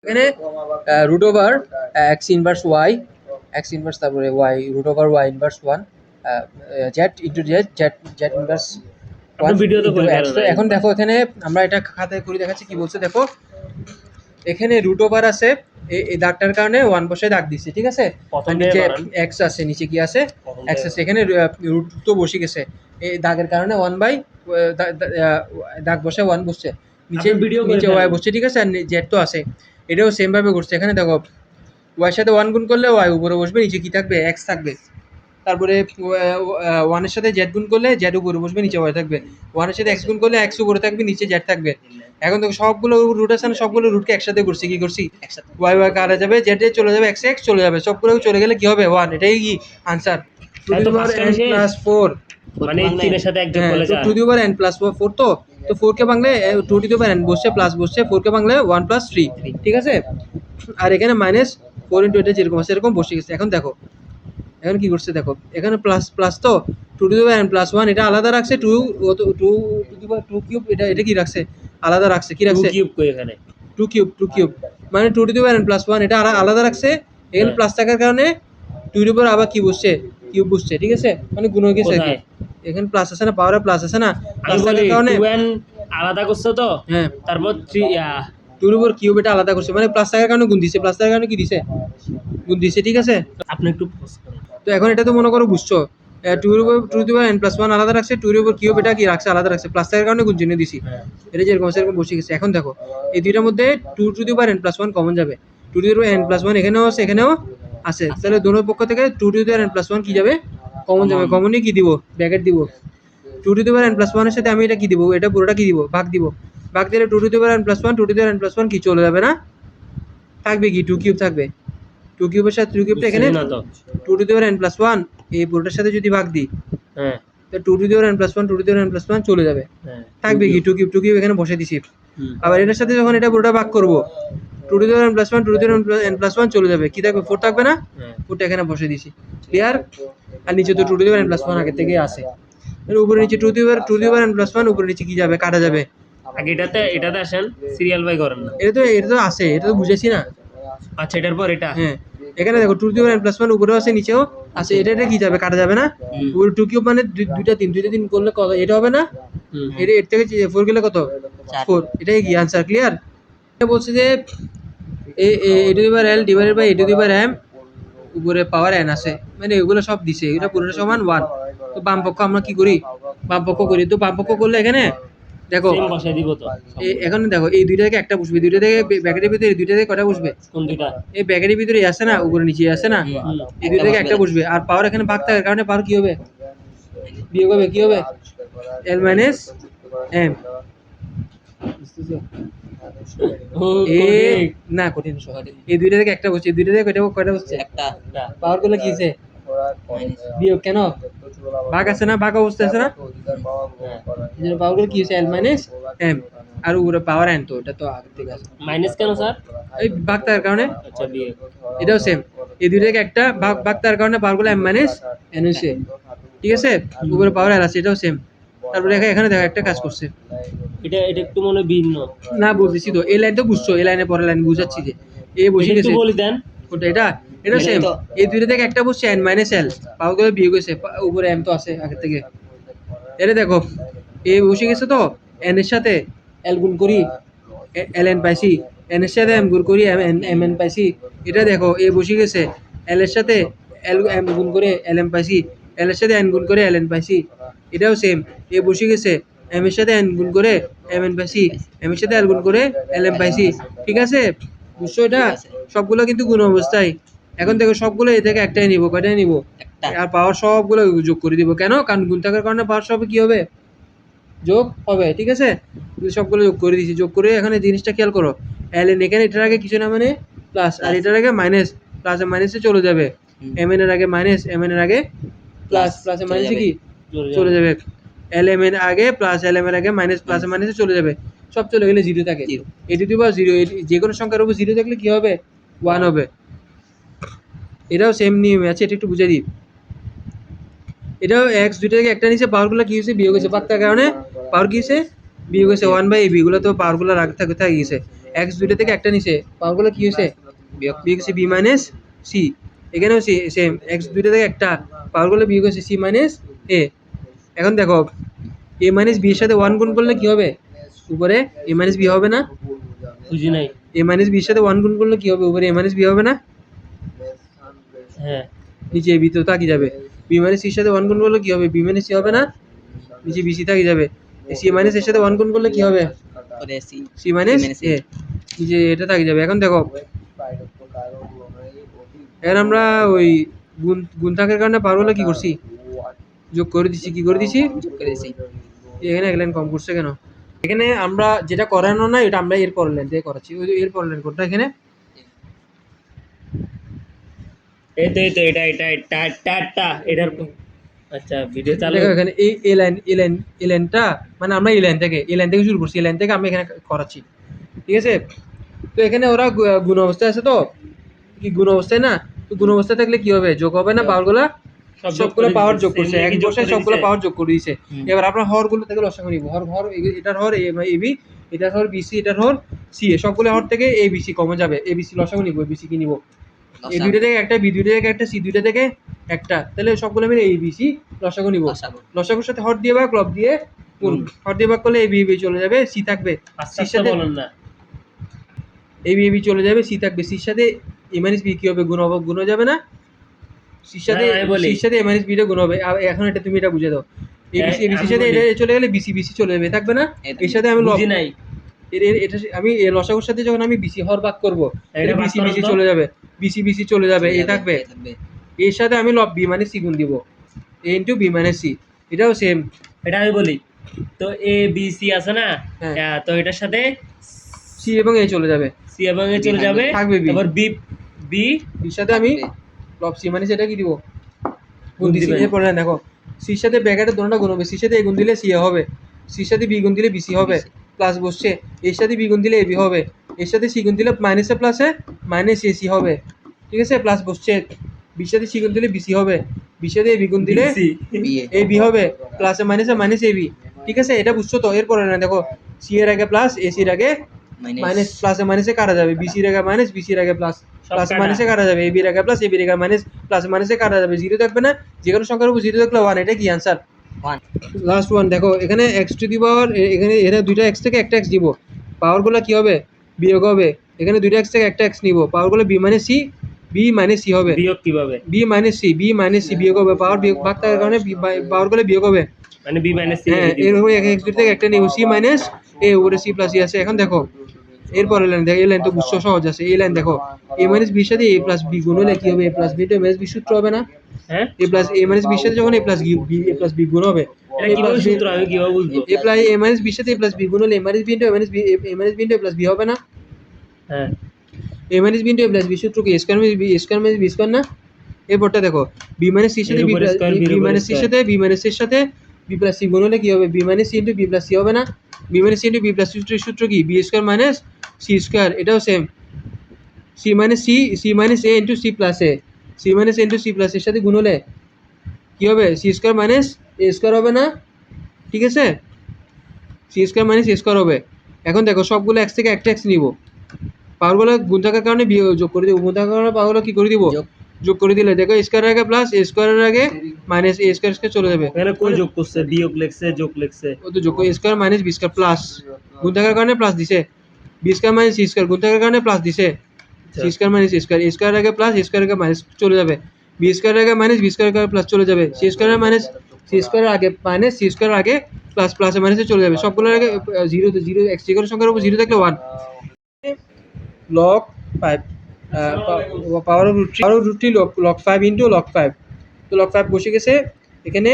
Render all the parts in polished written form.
এখানে root over x inverse y, x inverse তারপরে y root over y inverse one, z into z, z z inverse one into x. তো এখন দেখো এখানে আমরা এটা খাতায় করে দেখাচ্ছি কি বলছে দেখো। এখানে রুট ওভার আছে, এই দাগটার কারণে ওয়ান বসে দাগ দিচ্ছে, ঠিক আছে। আর নিচে এক্স আছে, নিচে কি আছে এক্স আছে, এখানে রুট তো বসে গেছে এই দাগের কারণে ওয়ান বাই দাগ বসে ওয়ান বসছে, নিচে নিচে ওয়াই বসছে, ঠিক আছে। আর জেড তো আছে, এটাও সেম ভাবে করছে। এখানে দেখো ওয়াই সাথে ওয়ান গুণ করলে ওয়াই উপরে বসবে, নিচে কি থাকবে এক্স থাকবে। তারপরে ওয়ানের সাথে জেড গুণ করলে জেড উপরে বসবে, নিচে ওয়াই থাকবে। ওয়ানের সাথে এক্স গুণ করলে এক্স উপরে থাকবে, নিচে জেড থাকবে। এখন দেখো সবগুলো রুট আছে না, সবগুলো রুটকে একসাথে করছি, কি করছি ওয়াই ওয়াই কাটা যাবে, জেড চলে যাবে, এক্স এক্স চলে যাবে, সবগুলো চলে গেলে কি হবে ওয়ান। এটাই কি answer, two the power n plus 4, মানে 3 এর সাথে এক যোগ করলে 4, two the power n plus 4 তো 4 কে ভাঙলে 2 টু দি পাওয়ার n বসছে, প্লাস বসছে, 4 কে ভাঙলে 1 প্লাস 3, ঠিক আছে। আর এখানে মাইনাস 4 ইনটু এটা যেরকম আছে এরকম বসে গেছে। এখন দেখো এখন কি করছে দেখো, এখানে প্লাস প্লাস তো 2 two the power n plus 1 এটা আলাদা রাখছে, 2 টু দি পাওয়ার 2 কিউব এটা কি রাখছে আলাদা রাখছে, কি রাখছে 2 কিউব কই এখানে 2 কিউব মানে 2 two the power n plus 1 এটা আলাদা রাখছে। এখানে প্লাস থাকার কারণে 2 এর উপর আবার কি বসছে কিউব বসছে, ঠিক আছে, মানে গুণ হয়ে গেছে। এখানে প্লাস আছে না, পাওয়ারে প্লাস আছে না, প্লাস থাকার কারণে 2n আলাদা করছে তো, হ্যাঁ তারপর 3 2 এর উপর কিউব এটা আলাদা করছে, মানে প্লাস থাকার কারণে গুণ দিছে, প্লাস থাকার কারণে কি দিছে গুণ দিছে, ঠিক আছে। আপনি একটু পোস্ট করেন। তো এখন এটা তো মনে করো বুঝছো, 2 এর উপর 2 two the power n plus 1 আলাদা রাখছে, 2 এর উপর কিউব এটা কি রাখছে আলাদা রাখছে, প্লাস থাকার কারণে গুণ চিহ্ন দিছি, এটা যেরকম সেরকম বসে গেছে। এখন দেখো এই দুইটার মধ্যে 2 two the power n plus 1 common যাবে, 2 two the power n plus 1 এখানেও আছে এখানেও আছে, তাহলে দোনোর পক্ষ থেকে 2 two the power n plus 1 কি যাবে কমন যাবে, কমনই কি দিব ব্র্যাকেট দিব। 2 two the power n plus 1 এর সাথে আমি এটা কি দিব, এটা পুরোটা কি দিব ভাগ দিব, ভাগ দিলে 2 two the power n plus 1, 2 two the power n plus 1 কি চলে যাবে না, থাকবে কি 2 কিউব থাকবে, 2 কিউবের সাথে 2 কিউবটা এখানে 2 two the power n plus 1 এই পুরোটার সাথে যদি ভাগ দিই, হ্যাঁ তো 2 two the power n plus 1, 2 two the power n plus 1 চলে যাবে, থাকবে কি 2 কিউব এখানে বসে দিছি। আবার এটার সাথে যখন এটা পুরোটা ভাগ করব 2 two the power n plus 1, 2 two the power n plus 1 চলে যাবে, কি থাকবে 4 থাকবে না, 4টা এখানে বসে দিছি, ক্লিয়ার। আর নিচে তো 2 two the power n plus 1 আগে থেকেই আছে, এর উপরে নিচে 2 two the power n plus 1 উপরে নিচে কি যাবে কাটা যাবে। আগে এটাতে আসেন, সিরিয়াল বাই করেন না, এটা তো আছে, এটা তো বুঝেছি না। আচ্ছা এটার পর এটা, হ্যাঁ এখানে দেখো 2 two the power n plus 1 উপরেও আছে নিচেও আছে, এটা কি যাবে কাটা যাবে না, উপরে 2 কিউব মানে দুইটা 3 করলে কত এটা হবে না, এটা এর থেকে 4 গেলে কত 4, এটাই কি आंसर ক্লিয়ার। এটা বলছে যে a to the power l divided by a to the power m উপরে পাওয়ার n আছে, মানে এগুলো সব দিছে, এটা পুরোটা সমান 1। তো বাম পক্ষ আমরা কি করি, বাম পক্ষ করি, তো বাম পক্ষ করলে এখানে দেখো সেম বসাই দিব তো, এখন দেখো এই দুইটা থেকে একটা বসবে, দুইটা থেকে ব্র্যাকেটের ভিতরে দুইটা থেকে কয়টা বসবে, কোন দুইটা এই ব্র্যাকেটের ভিতরে আছে না উপরে নিচে আছে না, এই দুইটা থেকে একটা বসবে। আর পাওয়ার এখানে ভাগ থাকার কারণে পাওয়ার কি হবে বিয়োগ হবে, কি হবে l মাইনাস m, না কঠিন সহজ, এই দুইটা থেকে একটা বসছে, এই দুইটা থেকে কয়টা বসছে একটা, পাওয়ার গুলো কি হয়েছে বিয়োগ, কেন ভাগ আছে না, ভাগ অবস্থা আছে না, এই জন্য পাওয়ার গুলো কি হয়েছে l মাইনাস m, আর উপরে পাওয়ার n তো এটা তো আগে থেকে আছে, মাইনাস কেন স্যার, এই ভাগ থাকার কারণে। আচ্ছা বিয়োগ, এটাও সেম, এই দুইটা থেকে একটা ভাগ থাকার কারণে পাওয়ার গুলো m মাইনাস n হয়েছে, ঠিক আছে, উপরে পাওয়ার l আছে, এটাও সেম। তারপরে এখানে দেখো একটা কাজ করছে, এটা একটু মনে ভিন্ন না বুঝেছি তো, এই লাইন তো বুঝছো, এই লাইনে পরের লাইন বুঝাচ্ছি যে এ বসে গেছে, বলি দেন ওটা এটা সেম, এই দুইটা থেকে একটা বসছে n মাইনাস l, পাওয়ার গুলো বিয়োগ হয়েছে, উপরে m তো আছে আগে থেকে। এটা দেখো এ বসে গেছে তো, n এর সাথে l গুণ করি ln পাইছি, n এর সাথে m গুণ করি mn পাইছি। এটা দেখো এ বসে গেছে, l এর সাথে m গুণ করে lm পাইছি, l এর সাথে n গুণ করে ln পাইছি। এটাও সেম, এ বসে গেছে m এর সাথে n গুণ করে mn পাইছি, m এর সাথে l গুণ করে lm পাইছি, ঠিক আছে বুঝছো। এটা সবগুলো কিন্তু গুণ অবস্থায়। এখন দেখো সবগুলো এ থেকে একটাই নিব, কয়টাই নিব, আর পাওয়ার সবগুলো যোগ করে দিব, কেন কারণ গুণ থাকার কারণে পাওয়ার সব কি হবে যোগ হবে, ঠিক আছে। সবগুলো যোগ করে দিয়েছি, যোগ করে এখানে জিনিসটা খেয়াল করো, ln এখানে এটার আগে কিছু না মানে প্লাস, আর এটার আগে মাইনাস, প্লাসে মাইনাসে চলে যাবে, mn এর আগে মাইনাস, mn এর আগে প্লাস, প্লাসে মাইনাসে কি চলে যাবে, lm এর আগে প্লাস, lm এর আগে মাইনাস, প্লাসে মাইনাসে চলে যাবে, সব চলে গেলে জিরো থাকে, এটি দিবা জিরো, যে কোনো সংখ্যার উপর জিরো থাকলে কি হবে 1 হবে। এটাও সেম নিয়ম আছে, এটা একটু বুঝে দিই। এটাও x দুইটা থেকে একটা নিচে, পাওয়ারগুলো কি হয়েছে বিয়োগ হয়েছে, পাক থাকার কারণে পাওয়ার কি হয়েছে বিয়োগ হয়েছে, 1/ab, এগুলো তো পাওয়ারগুলো রাখ থাকে গেছে। এক্স দুইটা থেকে একটা নিছে, পাওয়ারগুলো কি হয়েছে বিয়োগ হয়েছে বি মাইনাস সি। এখানেও সেম, এক্স দুইটা থেকে একটা, পাওয়ারগুলো বিয়োগ হয়েছে সি মাইনাস এ। এখন দেখো এ মাইনাস বি এর সাথে ওয়ান গুণ করলে কি হবে, উপরে এ মাইনাস বি হবে না? বুঝি নাই। এ মাইনাস বি এর সাথে ওয়ান গুণ করলে কি হবে, উপরে এ মাইনাস বি হবে না? হ্যাঁ, নিচে বি তো থাকি যাবে, বি মাইনাস সির সাথে ওয়ান গুণ করলে কি হবে, বি মাইনাস সি হবে না? নিচে বিসি থাকি যাবে, সি মাইনাস এর সাথে ওয়ান গুণ করলে কি হবে, সি মাইনাস এ, নিচে এটা থাকি যাবে। এখন দেখো এখন আমরা ওই গুণ থাকার কারণে পাওয়ারগুলো কি করছি, যোগ করে দিছি। কি করে দিছি, এখানে এক লাইন কম করছে কেন? এখানে আমরা যেটা করানো না এটা আমরা এর পরের লাইন থেকে করাচ্ছি, ওই যে এর পরের লাইন কোনটা এখানে, এই তো এটা এটার আচ্ছা ভিডিও চালু। দেখো এখানে এই এই লাইনটা মানে আমরা এই লাইন থেকে শুরু করছি, এই লাইন থেকে আমি এখানে করাচ্ছি, ঠিক আছে? তো এখানে ওরা গুণ অবস্থায় আছে, তো কি গুণ অবস্থায় না, তো গুণ অবস্থায় থাকলে কি হবে, যোগ হবে না? পাওয়ারগুলো সবগুলো পাওয়ার যোগ করছে, এক বসায় সবগুলো পাওয়ার যোগ করে দিয়েছে। এবার আপনার হরগুলো থেকে লসাগু নিব, হর এটার হর এবি, এটার হর বিসি, এটার হর সি, সবগুলো হর থেকে এ বিসি কমে যাবে, এ বিসি লসাগু নিব, বিসি কি নিব, এ দুইটা থেকে একটা, বি দুইটা থেকে একটা, সি দুইটা থেকে একটা, তাহলে সবগুলো মিলে এ বিসি লসাগু নিব। লসাগুর সাথে হর দিয়ে ভাগ, লব দিয়ে গুণ, হর দিয়ে ভাগ করলে এ বি চলে যাবে, সি থাকবে, সির সাথে বলেন না, এ বি চলে যাবে, সি থাকবে, সির সাথে এ মাইনাস বি কি হবে, গুণ হবে, গুণ হয়ে যাবে না? সির সাথে এ মাইনাস বিটা গুণ হবে। এখন এটা তুমি এটা বুঝে দাও, এবিসির সাথে এটা চলে গেলে বিসি চলে যাবে, থাকবে না? এর সাথে আমি বুঝি নাই। এটা আমি লসাগুর সাথে যখন আমি বিসি হর ভাগ করবো, বিসি চলে যাবে, বিসি চলে যাবে, এ থাকবে। এর সাথে আমি লব বি মাইনাস সি গুণ দিব, এ ইন্টু বি মাইনাস সি, এটাও সেম। এটা আমি বলি, তো এ বি সি আছে না, হ্যাঁ। তো এটার সাথে সি এবং এ চলে যাবে, সি এবং এ চলে যাবে, থাকবে বি। এবার বি বির সাথে আমি লব সি মাইনাস এটা কি দিব, গুণ দিছি। দিবেন। এরপরে দেখো সির সাথে ব্র্যাকেটের দুটোটা গুণ হবে, সির সাথে এ গুণ দিলে সি হবে, সির সাথে বি গুণ দিলে বিসি হবে, প্লাস বসছে, এর সাথে বি গুণ দিলে এবি হবে, এর সাথে সি গুণ দিলে মাইনাসে প্লাসে মাইনাস এসি হবে, ঠিক আছে? প্লাস বসছে, বির সাথে সি গুণ দিলে বিসি হবে, বির সাথে এবি গুণ দিলে এ বি হবে, প্লাসে মাইনাসে মাইনাস এবি, ঠিক আছে? এটা বুঝছো তো? এরপরে না দেখো সি এর আগে প্লাস, এসির আগে মাইনাস, প্লাসে মাইনাসে কাটা যাবে, বিসির আগে মাইনাস, বিসির আগে প্লাস, প্লাস মাইনাসে কাটা যাবে, এবির আগে প্লাস, এবির আগে মাইনাস, প্লাস মাইনাসে কাটা যাবে, জিরো থাকবে না? যে কোনো সংখ্যার উপর জিরো থাকলে ওয়ান, এটা কি আনসার? লাস্ট ওয়ান দেখো, এখানে এক্স টু দি পাওয়ার, এখানে এরা দুইটা এক্স থেকে একটা এক্স দিব, পাওয়ারগুলো কি হবে, বিয়োগ হবে। এখানে দুইটা এক্স থেকে একটা এক্স নিব, পাওয়ারগুলো বি মাইনাস সি হবে, বিয়োগ কিভাবে, বি মাইনাস সি বিয়োগ হবে, পাওয়ার বিয়োগ ভাগ থাকার কারণে পাওয়ারগুলো বিয়োগ হবে, মানে বি মাইনাস সি। হ্যাঁ এরকম এক্স দুই থেকে একটা নিব, সি মাইনাস এ উপরে সি প্লাস আছে। এখন দেখো এরপরে লাইন দেখো, এই লাইন তো বুঝছো সহজ আছে, এই লাইন দেখো এ মাইনাস বির সাথে এ প্লাস বি গুণ হলে কি হবে, এ প্লাস বি টু এ মাইনাস বি সূত্র হবে না? হ্যাঁ, এ মাইনাস বির সাথে যখন এ প্লাস বি গুণ হবে, এটা কিভাবে সূত্র, আমি কিভাবে বুঝবো? এ মাইনাস বির সাথে এ প্লাস বি গুণ হলে এ minus B into a minus B, A minus B into a plus B হবে না? হ্যাঁ, এ minus B into a plus B সূত্র কি, স্কয়ার মাইনাস বি স্কয়ার না? এরপরটা দেখো বি মাইনাস সির সাথে বি মাইনাস সির সাথে বি মাইনাস এর সাথে বি প্লাস সি গুণ হলে কি হবে, B minus C into B plus C হবে না? B minus C into B plus সূত্র কি, B square minus C square, এটাও same, C minus A into C plus A, C minus A into C plus এর সাথে গুণ হলে কি হবে, C square minus A square হবে না? ঠিক আছে, C square minus A square হবে। এখন দেখো সবগুলো এক্স থেকে একটা এক্স নিব, পাওয়ারগুলো গুণ থাকার কারণে যোগ করে দিব, গুণ থাকার কারণে পাওয়ারগুলো কি করে দিব, যোগ করে দিলে দেখো স্কয়ারের আগে প্লাস, এ স্কয়ারের আগে মাইনাস, এ স্কয়ার চলে যাবে, এখানে কোন যোগ করছে, বিয়োগ লেখছে, যোগ লেখছে, ও তো যোগ, A square minus B square plus, গুণ থাকার কারণে প্লাস দিছে, B square minus C square, গুণ থাকার কারণে প্লাস দিছে, C square minus A square, A square আগে প্লাস, এ স্কয়ার আগে মাইনাস চলে যাবে, বি স্কয়ার আগে মাইনাস, বি স্কয়ার আগে প্লাস চলে যাবে, C square minus C square আগে মাইনাস, সি স্কয়ার আগে প্লাস, প্লাসে মাইনাসে চলে যাবে, সবগুলোর আগে জিরো, এক্স যে কোনো সংখ্যার উপর জিরো থাকলে one. Log 5 power of root 3 log 5 into log 5, তো লগ 5 বসে গেছে এখানে,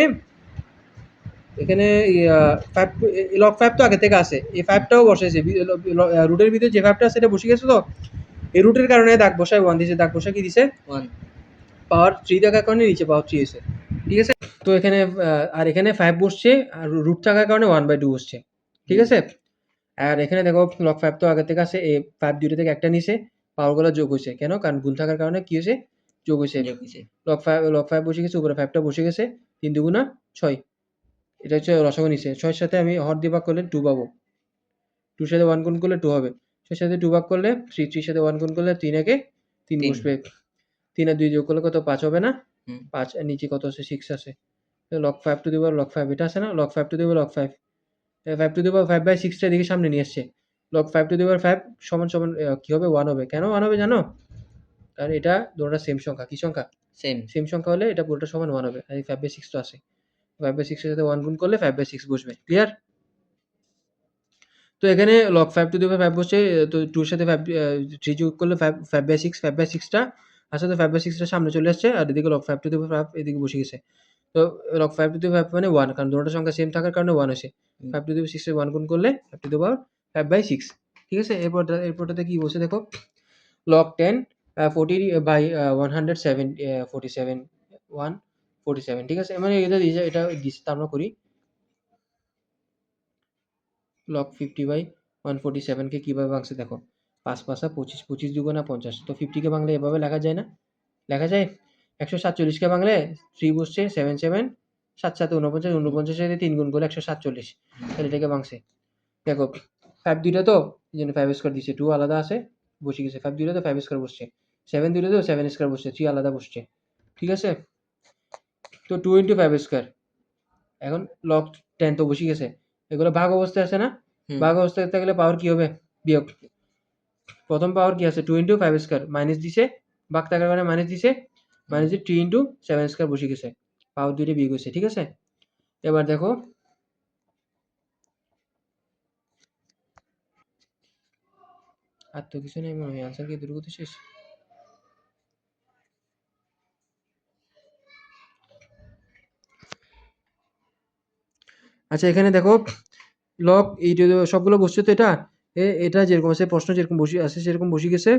লগ 5 তো আগে থেকে আছে, এই 5টাও বসেছে রুটের ভিতরে, যে 5টা আছে এটা বসে গেছে, তো এই রুটের কারণে দাগ বসায় 1 দিছে, দাগ বসা কি দিছে 1, পাওয়ার 3 থাকার কারণে নিচে পাওয়ার 3 হয়েছে, ঠিক আছে? তো এখানে আর এখানে 5 বসছে, আর রুট থাকার কারণে 1/2 বসছে, ঠিক আছে? আর এখানে দেখো লগ 5 তো আগে থেকে আছে, এই 5 দুইটা থেকে একটা নিছে, পাওয়ারগুলো যোগ হয়েছে, কেন? কারণ গুণ থাকার কারণে কি হয়েছে, যোগ হয়েছে, লগ 5 বসে গেছে, উপরে 5টা বসে গেছে, 3 দুগুণা 6, এটা হচ্ছে রসাগু নিছে, 6 এর সাথে আমি হর দিয়ে ভাগ করলে 2 পাবো, 2 সাথে 1 গুণ করলে 2 হবে, 6 সাথে 2 ভাগ করলে 3, 3 সাথে 1 গুণ করলে 3 একে 3 তিন। বসবে। 3 আর 2 যোগ করলে কত 5 হবে না? হুম। 5 আর নিচে কত আছে 6 আছে। log 5 to the power log 5 এটা আছে না? log 5 to the power log 5 5 to the power 5/6 টা এদিকে সামনে নিয়ে আসছে। log 5 to the power 5 সমান সমান কি হবে 1 হবে। কেন 1 হবে জানো? কারণ এটা দুটোটা সেম সংখ্যা। কি সংখ্যা? সেম। সেম সংখ্যা হলে এটা পুরোটা সমান 1 হবে। আর এই 5/6 তো আছে। 5/6 এর সাথে 1 গুণ করলে 5/6 বসবে। ক্লিয়ার? তো এখানে log 5 to the power 5 বসছে। তো 2 এর সাথে 3 যোগ করলে 5/6 5/6 টা আসলে 5/6 টা সামনে চলে আসছে। আর এদিকে log 5 to the power 5 এদিকে বসে গেছে। তো log 5 to the power 5 মানে 1 কারণ দুটোটা সংখ্যা সেম থাকার কারণে 1 হইছে। 5 to the power 6 এর 1 গুণ করলে 5 to the power 5/6 ঠিক আছে? এরপরটাতে কি বলছে দেখো log 10 40/107 47 147 ঠিক আছে? মানে এটা দিছে তা আমরা করি log 50/147 কে কিভাবে ভাঙছে দেখো 5 5 25 25 দুগুণা 50 তো 50 কে ভাঙলে এভাবে লেখা যায় না? লেখা যায় 147 কে ভাঙলে 3 বসছে 7 7 7 7 49 49 এর 3 গুণ করলে 147 তাহলে এটাকে ভাঙছে দেখো 5 দুইটা তো এই জন্য 5 স্কয়ার দিছে 2 আলাদা আছে বসে গেছে 5 দুইটা তো 5 স্কয়ার বসছে 7 দুইটা তো 7 স্কয়ার বসছে 3 আলাদা বসছে ঠিক আছে তো 2 × 5 স্কয়ার এখন log 10 তো বসে গেছে এগুলো ভাগ অবস্থায় আছে না হুম। ভাগ অবস্থায় থাকলে পাওয়ার কি হবে বিয়োগ প্রথম পাওয়ার কি আছে 2 × 5 স্কয়ার মাইনাস দিছে ভাগ থাকার কারণে মাইনাস দিছে মাইনাস 3 × 7 স্কয়ার বসে গেছে পাওয়ার দুইটা বিয়োগ হয়েছে ঠিক আছে এবার দেখো আর তো কিছু নেই মনে হয় আনসার কি দুর্গত শেষ আচ্ছা এখানে দেখো লগ এই সবগুলো বসছে তো এটা যেরকম আছে প্রশ্ন যেরকম বসে আছে সেরকম বসে গেছে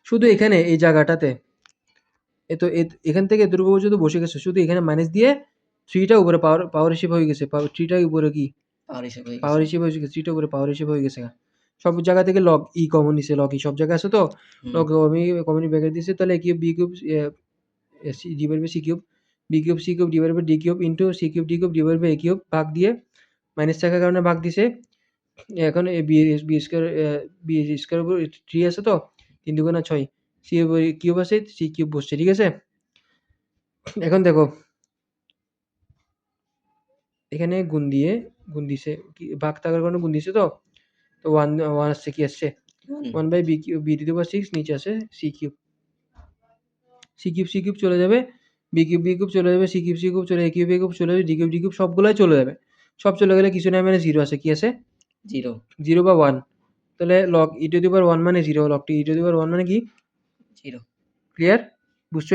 শুধু এখানে এই জায়গাটাতে এখান থেকে এতটুকু পর্যন্ত বসে গেছে শুধু এখানে মাইনাস দিয়ে 3 টা উপরে পাওয়ার হিসেবে হয়ে গেছে 3 টা উপরে কি পাওয়ার হিসেবে হয়ে গেছে 3 টা উপরে পাওয়ার হিসেবে হয়ে গেছে সব জায়গা থেকে লগ ই কমন নিছে লগ ই সব জায়গায় আছে তো লগ কমন ব্র্যাকেট দিছে তাহলে cube B cube divide by C cube B cube C cube divide by D cube into C cube D cube divide by A cube ভাগ দিয়ে minus থাকার কারণে ভাগ দিছে এখন বি স্কয়ার উপর 3 আছে তো 3 দুগুণা 6 সি কিউব আছে সি কিউব বসছে ঠিক আছে এখন দেখো এখানে গুণ দিছে ভাগ থাকার কারণে গুণ দিছে তো 1 আসছে কি আসছে 1 B cube B to the power 6 নিচে আছে সি কিউব চলে যাবে বি কিউব চলে যাবে সি কিউব চলে এ কিউব চলে যাবে ডি কিউব সবগুলাই চলে যাবে সব চলে গেলে কিছু নাই মানে 0 আছে কি আছে 0 বা 1 তাহলে log e টু দি পাওয়ার 1 মানে 0 log e টু দি পাওয়ার 1 মানে কি 0 ক্লিয়ার বুঝছো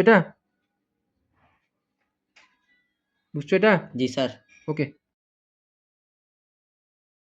এটা জি স্যার ওকে